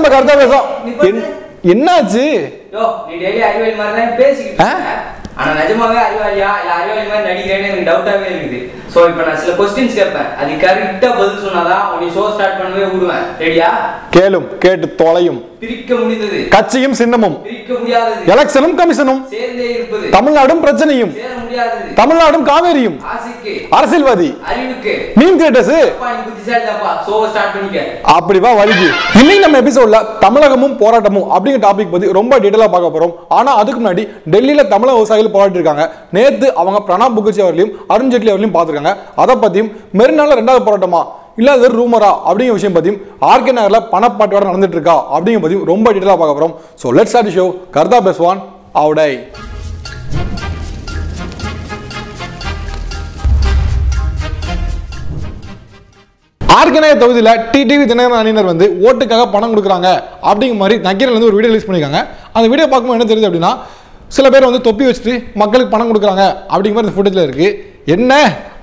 நம்ம கருத்தா பேசுறோம். என்னாச்சு? நீ டெய்லி அறிவாளி மாதிரி தான் பேசிக்கிட்டு ஆனா நிஜமாவே அறிவாளியா இல்ல அறிவாளி மாதிரி நடிக்கிறேன்னு எனக்கு டவுட்டாவே இருக்குது. சோ இப்போ நான் சில क्वेश्चंस கேட்பேன், அது கரெக்ட்டா பதில் சொன்னாதான் உன்னை ஷோ ஸ்டார்ட் பண்ணவே விடுவேன். ரெடியா? கேளும், கேட்டு தொலையும். பிரிக்க முடிந்தது கட்சியும் சின்னமும், பிரிக்க முடியாதது எலெக்ஷனும் கமிஷனும், சேர்ந்தே இருப்பது தமிழ்நாடும் பிரச்சனையும், சேர முடியாதது தமிழ்நாடும் காவேரியும், ஆசிக்கு அரசியல்வாதி, அறிவுக்கு, மீன் கிரியேட்டர்ஸ். அப்பா நீ புத்திசாலிதாப்பா. ஷோ ஸ்டார்ட் பண்ணிக்க. அப்படிவா வலிக்கு. இன்னைக்கு நம்ம எபிசோட்ல தமிழகமும் போராட்டமும் அப்படிங்கிற டாபிக் பத்தி ரொம்ப டீடைலா பார்க்க போறோம். ஆனா அதுக்கு முன்னாடி டெல்லியில தமிழக விவசாயிகள் போராட்டி இருக்காங்க. நேத்து அவங்க பிரணாப் முகர்ஜி அவர்களையும் அருண் ஜேட்லி அவர்களையும் பார்த்திருக்காங்க. அதை பத்தியும் மெரினால ரெண்டாவது போராட்டமா இல்ல அது ரூமரா அப்படிங்கிற விஷயம் பத்தியும் ஆர்கே நகர்ல பணப்பாட்டோட நடந்துட்டு இருக்கா அப்படிங்கிற பத்தியும் ரொம்ப டீடைலா பார்க்க போறோம். So let's start the show. கர்தா பேசுவான் ஆவுடை. ஆர்கே நகர் தொகுதியில டிடிவி தினகரன் அணியினர் வந்து ஓட்டுக்காக பணம் கொடுக்குறாங்க அப்படிங்கிற மாதிரி நக்கீரன்ல இருந்து ஒரு வீடியோ ரிலீஸ் பண்ணிருக்காங்க. அந்த வீடியோ பார்க்கும்போது என்ன தெரியுது அப்படின்னா, சில பேர் வந்து தொப்பி வச்சுட்டு மக்களுக்கு பணம் கொடுக்குறாங்க அப்படிங்கிற மாதிரி ஃபுட்டேஜ்ல இருக்கு. என்ன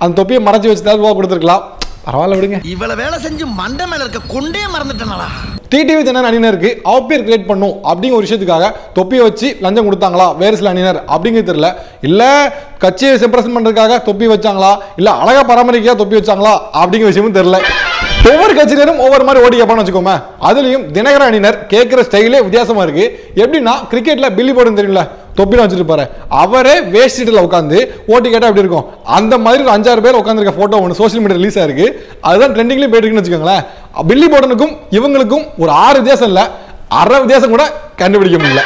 அந்த தொப்பியை மறைச்சி வச்சுதான் ரூபா கொடுத்துருக்கலாம், பரவாயில்ல விடுங்க. இவ்வளவு வேலை செஞ்சு மண்டை மேல இருக்க கொண்டே மறந்துட்டேனா? டிடிவி தினகரன் அணியினருக்கு அவுட்பேர் கிரியேட் பண்ணும் அப்படிங்கிற ஒரு விஷயத்துக்காக தொப்பியை வச்சு லஞ்சம் கொடுத்தாங்களா வேறு சில அணியினர் அப்படிங்கிறது தெரியல. இல்ல கட்சியை செப்ரேஷன் பண்றதுக்காக தொப்பி வச்சாங்களா, இல்ல அழகா பராமரிக்க தொப்பி வச்சாங்களா அப்படிங்கிற விஷயமும் தெரியல. ஒவ்வொரு கட்சியினரும் ஒவ்வொரு மாதிரி ஓடி கேட்பான்னு வச்சுக்கோமே. அதுலயும் தினகரன் அணியினர் கேட்கிற ஸ்டைலே வித்தியாசமா இருக்கு. எப்படின்னா கிரிக்கெட்ல பில்லி போர்டு தெரியல, தொப்பிலாம் வச்சிருப்பாரு, அவரே வேஸ்ட் சீட்டில் உட்காந்து ஓட்டி கேட்டா எப்படி இருக்கும் அந்த மாதிரி ஒரு 5-6 பேர் உட்காந்துருக்க போட்டோ ஒன்று சோசியல் மீடியா ரிலீஸ் ஆயிருக்கு. அதுதான் ட்ரெண்டிங்லேயும் போயிட்டு இருக்குன்னு வச்சுக்கோங்களேன். பில்லி போர்டனுக்கும் இவங்களுக்கும் ஒரு 6 வித்தியாசம் இல்லை, 1/2 வித்தியாசம் கூட கண்டுபிடிக்க முடியல.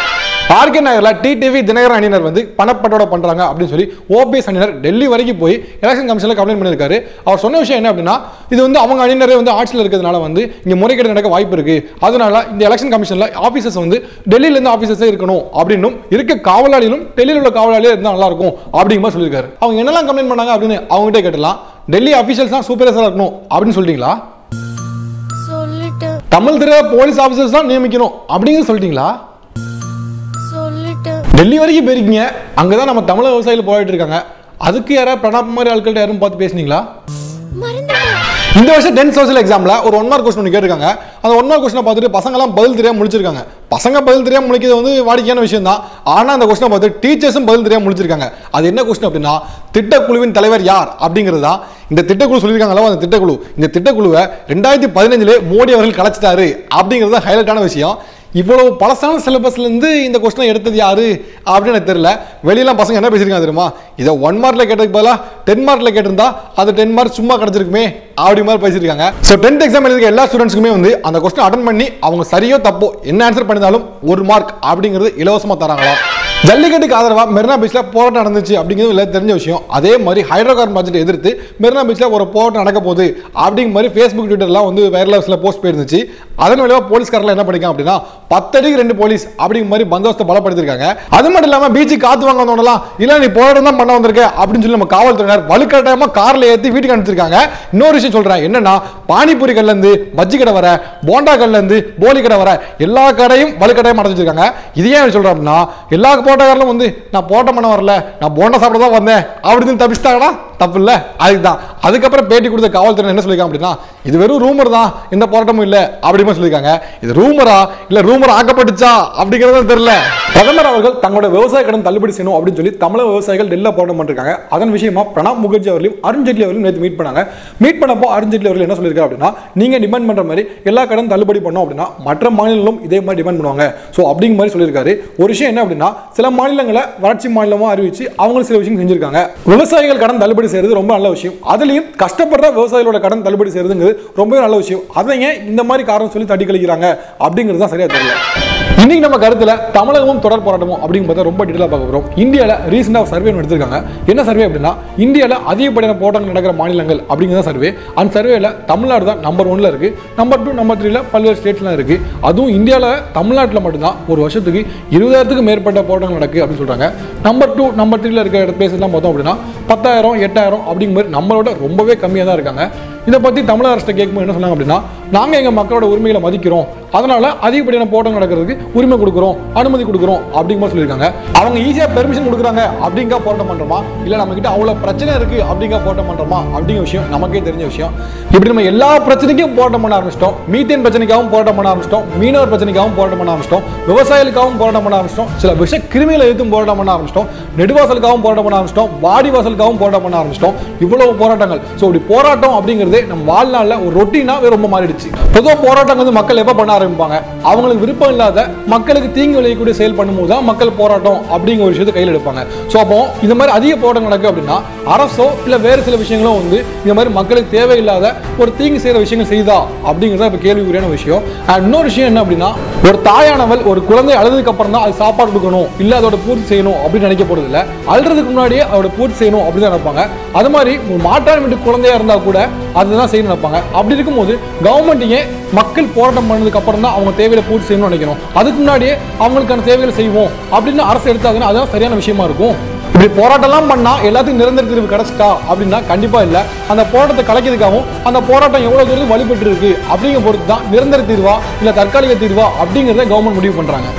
ஆர்கே நகர்ல டிடிவி தினகரன் அணியினர் வந்து பணப்பட்டோட பண்றாங்க அப்படின்னு சொல்லி ஓபிஎஸ் அணியினர் டெல்லி வரைக்கும் போய் எலெக்ஷன் கமிஷன்ல கம்ப்ளைண்ட் பண்ணியிருக்காரு. அவர் சொன்ன விஷயம் என்ன அப்படின்னா, இது வந்து அவங்க அணியினரே வந்து ஆட்சியில் இருக்கிறதுனால வந்து இங்க முறைகேடு நடக்க வாய்ப்பு இருக்கு, அதனால இந்த எலெக்ஷன் கமிஷன்ல ஆபீசர்ஸ் வந்து டெல்லியில இருந்து ஆபீசர்ஸே இருக்கணும் அப்படின்னும் இருக்க காவலாளிகளும் டெல்லியில் உள்ள காவலாளியே இருந்தா நல்லா இருக்கும் அப்படிங்கிற சொல்லியிருக்காரு. அவங்க என்னெல்லாம் கம்ப்ளைண்ட் பண்ணாங்க அப்படின்னு அவங்ககிட்ட கேட்டலாம். டெல்லி ஆபீசர்ஸ் தான் சூப்பர்வைசரா இருக்கணும் அப்படின்னு சொல்லிட்டீங்களா? தமிழ் தெரியாத போலீஸ் ஆபீசர்ஸ் தான் நியமிக்கணும் அப்படிங்கிறது சொல்லிட்டீங்களா? டெல்லி வரைக்கும் போயிருக்கீங்க, அங்கதான் நம்ம தமிழக விவசாயிகள் போராடிட்டு இருக்காங்க. அதுக்கு யாராவது பிரணாப் மாதிரி ஆட்கள்கிட்ட யாரும் பார்த்து பேசுனீங்களா? இந்த வருஷம் 10th சோசியல் எக்ஸாம்ல ஒரு 1 மார்க் கொஸ்டின் கேட்டிருக்காங்க. அந்த 1 மார்க் கொஸ்டினை பார்த்துட்டு பசங்க எல்லாம் பதில் தெரியாம முடிச்சிருக்காங்க. பசங்க பதில் தெரியாம முடிக்கிறது வந்து வாடிக்கையான விஷயம் தான். ஆனா அந்த கொஸ்டினை பார்த்து டீச்சர்ஸும் பதில் தெரியாம முடிச்சிருக்காங்க. அது என்ன கொஸ்டின் அப்படின்னா, திட்டக்குழுவின் தலைவர் யார் அப்படிங்கிறது தான். இந்த திட்டக்குழு சொல்லியிருக்காங்களோ அந்த திட்டக்குழு, இந்த திட்டக்குழுவை 2015 மோடி அவர்கள் கலைச்சிட்டாரு அப்படிங்கிறது தான் ஹைலைட்டான விஷயம். இவ்வளவு பழசான சிலபஸ்ல இருந்து இந்த கொஸ்டினை எடுத்தது யாரு அப்படின்னு எனக்கு தெரியல. வெளியெல்லாம் பசங்க என்ன பேசிருக்காங்க தெரியுமா, இதை 1 மார்க்ல கேட்டதுக்கு பதிலாக 10 மார்க்ல கேட்டிருந்தா அது 10 மார்க் சும்மா கிடைச்சிருக்குமே அப்படி மாதிரி பேசியிருக்காங்க. ஸோ 10th எக்ஸாம் எழுதிருக்க எல்லா ஸ்டூடெண்ட்ஸ்க்குமே வந்து அந்த கொஸ்டின் அட்டன் பண்ணி அவங்க சரியோ தப்போ என்ன ஆன்சர் பண்ணிருந்தாலும் 1 மார்க் அப்படிங்கிறது இலவசமா தராங்களா. ஜல்லிக்கட்டுக்கு ஆதரவா மெரினா பீச்ல போராட்டம் நடந்துச்சு அப்படிங்கிறது எல்லாம் தெரிஞ்ச விஷயம். அதே மாதிரி ஹைட்ரோ கார்பன் ப்ராஜெக்ட் எதிர்த்து மெரினா பீச்ல ஒரு போராட்டம் நடக்க போகுது அப்படிங்கிற மாதிரி ஃபேஸ்புக் ட்விட்டர்லாம் வந்து வைரலா போஸ்ட் போயிருந்துச்சு. அதன் விளைவா போலீஸ்காரர்கள் என்ன பண்ணிருக்காங்க அப்படின்னா 10 அடிக்கு 2 போலீஸ் அப்படிங்கிற மாதிரி பந்தோபஸ்தை பலப்படுத்திருக்காங்க. அது மட்டும் இல்லாம பீச்சுக்கு காத்து வாங்க வந்தோம்லாம் இல்ல நீ போராட்டம் தான் பண்ண வந்திருக்க அப்படின்னு சொல்லி நம்ம காவல்துறையினர் வலுக்கட்டாயமா கார்ல ஏற்றி வீட்டுக்கு அனுப்பிச்சிருக்காங்க. இன்னொரு விஷயம் சொல்றேன் என்னன்னா, பானிபூரி கல்ல இருந்து பஜ்ஜி கடை வர, போண்டா கல்ல இருந்து போலி கடை வர எல்லா கடையும் வலுக்கட்டாயமா அடைச்சு வச்சிருக்காங்க. இது ஏன் சொல்றேன் அப்படின்னா, எல்லா போட்டோக்காரர்களும் வந்து நான் போட்டம் பண்ண வரல, நான் போண்டா சாப்பிட தான் வந்தேன் அப்படின்னு தப்பிச்சிட்டாங்கன்னா தப்பு இல்ல. அதுதான் அதுக்கப்புறம் பேட்டி கொடுத்த காவல்துறை என்ன சொல்லிருக்காங்க அப்படின்னா, இது வெறும் ரூமர் தான், எந்த போராட்டமும் இல்ல அப்படிமா சொல்லிருக்காங்க. இது ரூமரா இல்ல ரூமர் ஆக்கப்பட்டுச்சா அப்படிங்கறது தெரியல. பிரதமர் அவர்கள் தங்களோட விவசாய கடன் தள்ளுபடி செய்யணும் அப்படின்னு சொல்லி தமிழக விவசாயிகள் டெல்லியில் போராட்டம் பண்ணிருக்காங்க. அதன் விஷயமா பிரணாப் முகர்ஜி அவர்களையும் அருண் ஜேட்லி அவர்களும் நேற்று மீட் பண்ணாங்க. மீட் பண்ணப்போ அருண் ஜேட்லி அவர்கள் என்ன சொல்லியிருக்காரு அப்படின்னா, நீங்க டிமாண்ட் பண்ற மாதிரி எல்லா கடன் தள்ளுபடி பண்ணோம் அப்படின்னா மற்ற மாநிலங்களும் இதே மாதிரி டிமாண்ட் பண்ணுவாங்க. ஸோ அப்படிங்கிற மாதிரி சொல்லியிருக்காரு. ஒரு விஷயம் என்ன அப்படின்னா, சில மாநிலங்களை வறட்சி மாநிலமா அறிவிச்சு அவங்களும் சில விஷயம் செஞ்சிருக்காங்க. விவசாயிகள் கடன் தள்ளுபடி செய்யறது ரொம்ப நல்ல விஷயம். அதுலயும் கஷ்டப்படுற விவசாயிகளோட கடன் தள்ளுபடி செய்யறதுங்கிறது ரொம்பவே நல்ல விஷயம். அதை ஏன் இந்த மாதிரி காரணம் சொல்லி தட்டி கழிக்கிறாங்க அப்படிங்கிறது தான் சரியா தெரியல. இன்னைக்கு நம்ம கருத்துல தமிழகமும் தொடர் போராட்டமும் அப்படிங்கும் பார்த்தா ரொம்ப டீட்டெயிலாக பார்க்க போகிறோம். இந்தியாவில் ரீசெண்டாக சர்வே எடுத்திருக்காங்க. என்ன சர்வே அப்படின்னா, இந்தியாவில் அதிகப்படியான போராட்டங்கள் நடக்கிற மாநிலங்கள் அப்படிங்கிற சர்வே. அந்த சர்வேல தமிழ்நாடு தான் நம்பர் 1ல இருக்கு. நம்பர் 2 நம்பர் 3ல பல்வேறு ஸ்டேட்ஸ்லாம் இருக்கு. அதுவும் இந்தியாவில் தமிழ்நாட்டில் மட்டும்தான் ஒரு வருஷத்துக்கு 20,000க்கு மேற்பட்ட போராட்டங்கள் நடக்கு அப்படின்னு சொல்றாங்க. நம்பர் 2 நம்பர் 3ல இருக்க பிளேஸ்லாம் பார்த்தோம் அப்படின்னா 10,000 8,000 அப்படிங்கிற மாதிரி நம்மளோட ரொம்பவே கம்மியாக தான் இருக்காங்க. இதை பற்றி தமிழக அரசு கேட்கும்போது என்ன சொன்னாங்க அப்படின்னா, நாங்கள் எங்கள் மக்களோட உரிமைகளை மதிக்கிறோம் அதனால அதிகப்படியான போராட்டம் நடக்கிறதுக்கு உரிமை கொடுக்குறோம், அனுமதி கொடுக்குறோம் அப்படிங்கிற சொல்லியிருக்காங்க. அவங்க ஈஸியாக பெர்மிஷன் கொடுக்குறாங்க அப்படிங்க போராட்டம் பண்ணுறோமா, இல்லை நம்ம கிட்ட அவ்வளோ பிரச்சனை இருக்கு அப்படிங்க போராட்டம் பண்ணுறோமா அப்படிங்கிற விஷயம் நமக்கே தெரிஞ்ச விஷயம். இப்படி நம்ம எல்லா பிரச்சனைக்கும் போராட்டம் பண்ண ஆரம்பிச்சிட்டோம். மீத்தேன் பிரச்சனைக்காகவும் போராட்டம் பண்ண ஆரம்பிச்சிட்டோம், மீனவர் பிரச்சனைக்காகவும் போராட்டம் பண்ண ஆரம்பிச்சிட்டோம், விவசாயிகளுக்காகவும் போராட்டம் பண்ண ஆரம்பிச்சிட்டோம், சில விஷ கிருமிகளை எதிர்த்தும் போராட்டம் பண்ண ஆரம்பிச்சிட்டோம், நெடுவாசலுக்காகவும் போராட்டம் பண்ண ஆரம்பிச்சிட்டோம், வாடிவாசலுக்காகவும் போராட்டம் பண்ண ஆரம்பிச்சிட்டோம். இவ்வளவு போராட்டங்கள். ஸோ இப்படி போராட்டம் அப்படிங்கிறது நம்ம வாழ்நாளில் ஒரு ரொட்டீனாவே ரொம்ப மாறிடுச்சு. பொதுவாக போராட்டம் வந்து மக்கள் எப்போ பண்ண ஆரம்பிப்பாங்க, அவங்களுக்கு விருப்பம் இல்லாத மக்களுக்கு தீங்கு விளையக்கூடிய செயல் பண்ணும்போது தான் மக்கள் போராட்டம் அப்படிங்கிற ஒரு விஷயத்தை கையில் எடுப்பாங்க. ஸோ அப்போ இந்த மாதிரி அதிக போராட்டம் நடக்கு அப்படின்னா அரசோ இல்லை வேறு சில விஷயங்களும் வந்து இந்த மாதிரி மக்களுக்கு தேவையில்லாத ஒரு தீங்கு செய்கிற விஷயங்கள் செய்தா அப்படிங்கிறத இப்போ கேள்விக்குறியான விஷயம். இன்னொரு விஷயம் என்ன அப்படின்னா, ஒரு தாயானவள் ஒரு குழந்தை அழுதுக்கு அப்புறம் தான் அது சாப்பாடு கொடுக்கணும், இல்லை அதோட பூர்த்தி செய்யணும் அப்படின்னு நினைக்க போறது இல்லை. அழுறதுக்கு முன்னாடியே அதோட பூர்த்தி செய்யணும் அப்படின்னு தான் நினைப்பாங்க. அது மாதிரி ஒரு மாற்றான் வீட்டு குழந்தையா இருந்தா கூட அதுதான் செய்யணும் நினைப்பாங்க. அப்படி இருக்கும்போது கவர்மெண்ட்டையே மக்கள் போராட்டம் பண்ணதுக்கு அப்புறம் தான் அவங்க தேவையை பூர்த்தி செய்யணும்னு நினைக்கணும். அதுக்கு முன்னாடியே அவங்களுக்கான தேவைகளை செய்வோம் அப்படின்னு அரசு எடுத்தாங்கன்னா அதுதான் சரியான விஷயமா இருக்கும். இப்படி போராட்டம்லாம் பண்ணா எல்லாத்துக்கும் நிரந்தர தீர்வு கிடைச்சிட்டா அப்படின்னா கண்டிப்பா இல்ல. அந்த போராட்டத்தை கலைக்கிறதுக்காகவும் அந்த போராட்டம் எவ்வளவு தூரம் வழிபட்டு இருக்கு அப்படிங்கிற பொறுத்து தான் நிரந்தர தீர்வா இல்ல தற்காலிக தீர்வா அப்படிங்கிறத கவர்மெண்ட் முடிவு பண்றாங்க.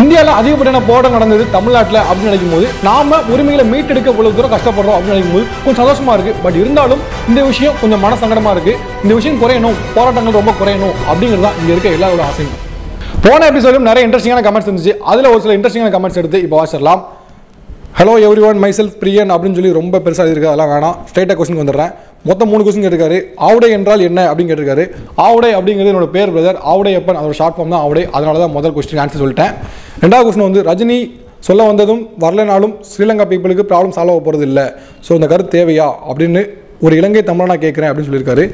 இந்தியாவில் அதிகப்படியான போராட்டம் நடந்தது தமிழ்நாட்டில் அப்படின்னு நினைக்கும் போது நாம உரிமைகளை மீட்டெடுக்க இவ்வளவு தூரம் கஷ்டப்படுறோம் அப்படின்னு நினைக்கும் போது கொஞ்சம் சந்தோஷமா இருக்கு. பட் இருந்தாலும் இந்த விஷயம் கொஞ்சம் மன சங்கடமா இருக்கு. இந்த விஷயம் குறையணும், போராட்டங்கள் ரொம்ப குறையணும் அப்படிங்கிறது தான் இங்க இருக்க எல்லாரோட ஆசையும். போன எபிசோடும் நிறைய இன்ட்ரெஸ்டிங்கான கமெண்ட்ஸ் இருந்துச்சு. அதுல ஒரு சில இன்ட்ரெஸ்டிங்கான கமெண்ட்ஸ் எடுத்து இப்போ வாசிடலாம். Hello everyone, myself Priyan அப்படின்னு சொல்லி ரொம்ப பெருசாக இருக்கு. அதெல்லாம் வேணாம், ஸ்ட்ரைட்டாக கொஸ்டின் வந்துடுறேன். மொத்தம் 3 கொஸ்டின் கேட்டிருக்காரு. ஆவுடை என்றால் என்ன அப்படின்னு கேட்டிருக்காரு. ஆவுடை அப்படிங்கிறது என்னோட பேர் பிரதர், ஆவுடையப்பன், அதோட ஷார்ட் ஃபார்ம் தான் ஆவுடை. அதனால தான் முதல் கொஸ்டின் ஆன்சர் சொல்லிட்டேன். ரெண்டாவது கொஸ்டின் வந்து ரஜினி சொல்ல வந்ததும் வரலனாலும் ஸ்ரீலங்கா பீப்புளுக்கு ப்ராப்ளம் சால்வ் ஆக போகிறது இல்லை, ஸோ இந்த கருத்து தேவையா அப்படின்னு ஒரு இலங்கை தமிழனா கேட்குறேன் அப்படின்னு சொல்லியிருக்காரு.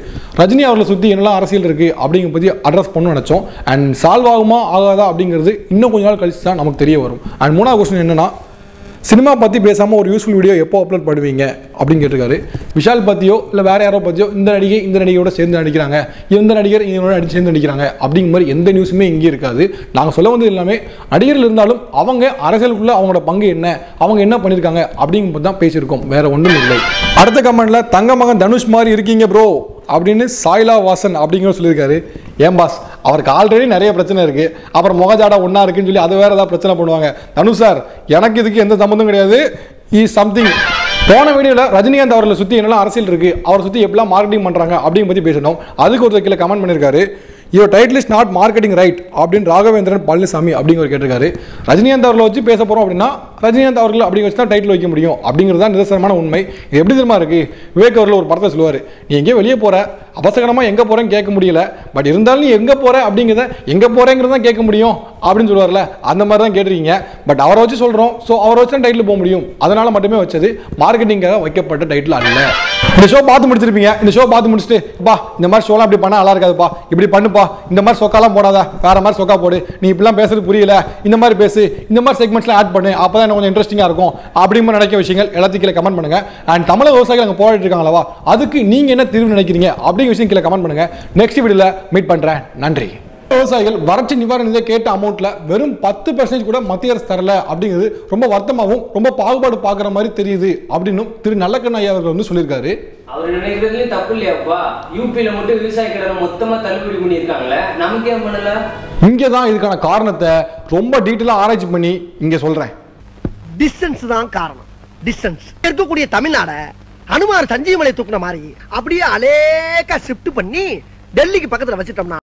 ரஜினி அவர்களை சுற்றி என்னெல்லாம் அரசியல் இருக்குது அப்படிங்கிற பற்றி அட்ரஸ் பண்ணணும்னு நினச்சோம். அண்ட் சால்வ் ஆகுமா ஆகாதா அப்படிங்கிறது இன்னும் கொஞ்ச நாள் கழிச்சு தான் நமக்கு தெரிய வரும். அண்ட் மூணாவது கொஸ்டின் என்னன்னா, சினிமா பற்றி பேசாமல் ஒரு யூஸ்ஃபுல் வீடியோ எப்போ அப்லோட் பண்ணுவீங்க அப்படின்னு கேட்டிருக்காரு. விஷால் பற்றியோ இல்லை வேறு யாரோ பற்றியோ இந்த நடிகையோட சேர்ந்து நடிக்கிறாங்க, இந்த நடிகர் இவங்களோட சேர்ந்து நடிக்கிறாங்க அப்படிங்கிற மாதிரி எந்த நியூஸுமே இங்கே இருக்காது. நாங்கள் சொல்ல வந்து எல்லாமே நடிகர்கள் இருந்தாலும் அவங்க அரசியலுக்குள்ளே அவங்களோட பங்கு என்ன, அவங்க என்ன பண்ணியிருக்காங்க அப்படிங்கிறது தான் பேசியிருக்கோம், வேற ஒன்றும் இல்லை. அடுத்த கமெண்ட்ல தங்க மகன் தனுஷ் மாதிரி இருக்கீங்க ப்ரோ அப்படின்னு சாய்லா வாசன் அப்படிங்கிற சொல்லியிருக்காரு. ஏன் பாஸ், அவருக்கு ஆல்ரெடி நிறைய பிரச்சனை இருக்கு, அப்புறம் முகஜாடா ஒன்னா இருக்குன்னு சொல்லி அது வேற ஏதாவது பிரச்சனை பண்ணுவாங்க. தனுஷ் சார், எனக்கு இதுக்கு எந்த சம்பந்தம் கிடையாது. Is something. போன வீடியோவில் ரஜினிகாந்த் அவர்களை சுற்றி என்னெல்லாம் அரசியல் இருக்கு, அவரை சுற்றி எப்படிலாம் மார்க்கெட்டிங் பண்ணுறாங்க அப்படிங்கிற பற்றி பேசணும். அதுக்கு ஒரு கீழே கமெண்ட் பண்ணியிருக்காரு. Your title is not marketing right அப்படின்னு ராகவேந்திரன் பழனிசாமி அப்படிங்கிற கேட்டிருக்காரு. ரஜினிகாந்த் அவர்களை வச்சு பேச போகிறோம் அப்படின்னா ரஜினிகாந்த் அவர்கள் அப்படிங்க வச்சு தான் டைட்டில் வைக்க முடியும் அப்படிங்கிறது தான் நிதர்சனமான உண்மை. இது எப்படி தெரியுமா இருக்கு, விவேக் அவர்கள் ஒரு படத்தை சொல்லுவார், நீ எங்கேயோ வெளியே போகிற, அவசரமாக எங்கே போகிறேன்னு கேட்க முடியல, பட் இருந்தாலும் நீ எங்கே போகிற அப்படிங்கிறத எங்கே போகிறேங்கிறது தான் கேட்க முடியும் அப்படின்னு சொல்லுவார்ல, அந்த மாதிரி தான் கேட்டிருக்கீங்க. பட் அவரை வச்சு சொல்கிறோம், ஸோ அவரை வச்சு தான் டைட்டில் போக முடியும், அதனால் மட்டுமே வச்சது, மார்க்கெட்டிங்காக வைக்கப்பட்ட டைட்டில் அல்ல. இந்த ஷோ பார்த்து முடிச்சிருப்பீங்க. இந்த ஷோ பார்த்து முடிச்சுட்டு பா இந்த மாதிரி ஷோலாம் இப்படி பண்ணால் நல்லா இருக்காதுப்பா, இப்படி பண்ணுப்பா, இந்த மாதிரி சொக்காலாம் போடாதா, வேற மாதிரி சொக்கா போடு, நீ இப்படிலாம் பேசுறது புரியல, இந்த மாதிரி பேசு, இந்த மாதிரி செக்மெண்ட்ஸ்லாம் ஆட் பண்ணு, அப்போ தான் கொஞ்சம் இன்ட்ரெஸ்டிங்காக இருக்கும் அப்படின்னு நினைக்கிற விஷயங்கள் எல்லாத்தையும் கீழே கமெண்ட் பண்ணுங்க. அண்ட் தமிழக விவசாயிகள் அங்கே போராடிட்டு இருக்காங்களா, அதுக்கு நீங்கள் என்ன தீர்வு நினைக்கிறீங்க அப்படிங்கிற விஷயம் கீழே கமெண்ட் பண்ணுங்க. நெக்ஸ்ட் வீடியோவில் மீட் பண்ணுறேன். நன்றி. விவசாயிகள் வறட்சி நிவாரண நிதியை கேட்ட அமௌண்ட்ல வெறும் 10% கூட மத்திய அரசு தரல அப்படிங்கிறது ரொம்ப வருத்தமாகவும் ரொம்ப பாகுபாடு பார்க்குற மாதிரி தெரியுது அப்படின்னு திரு நல்லக்கண்ண ஐயா அவர்கள் வந்து சொல்லியிருக்காரு. அவர் நினைக்கிறதுலயும் தப்பு இல்லையாப்பா, யூபியில மட்டும் விவசாய கடன் மொத்தமா தள்ளுபடி பண்ணியிருக்காங்கல்ல, நமக்கு ஏன் பண்ணல? இங்கே தான் இதுக்கான காரணத்தை ரொம்ப டீட்டெயிலாக ஆராய்ச்சி பண்ணி இங்கே சொல்றேன். டிஸ்டன்ஸ் தான் காரணம். டிஸ்டன்ஸ் இருக்கக்கூடிய தமிழ்நாட அனுமார் சஞ்சீவமலை தூக்குன மாதிரி அப்படியே அலேக்கா ஷிஃப்ட் பண்ணி டெல்லிக்கு பக்கத்துல வச்சிட்டோம்னா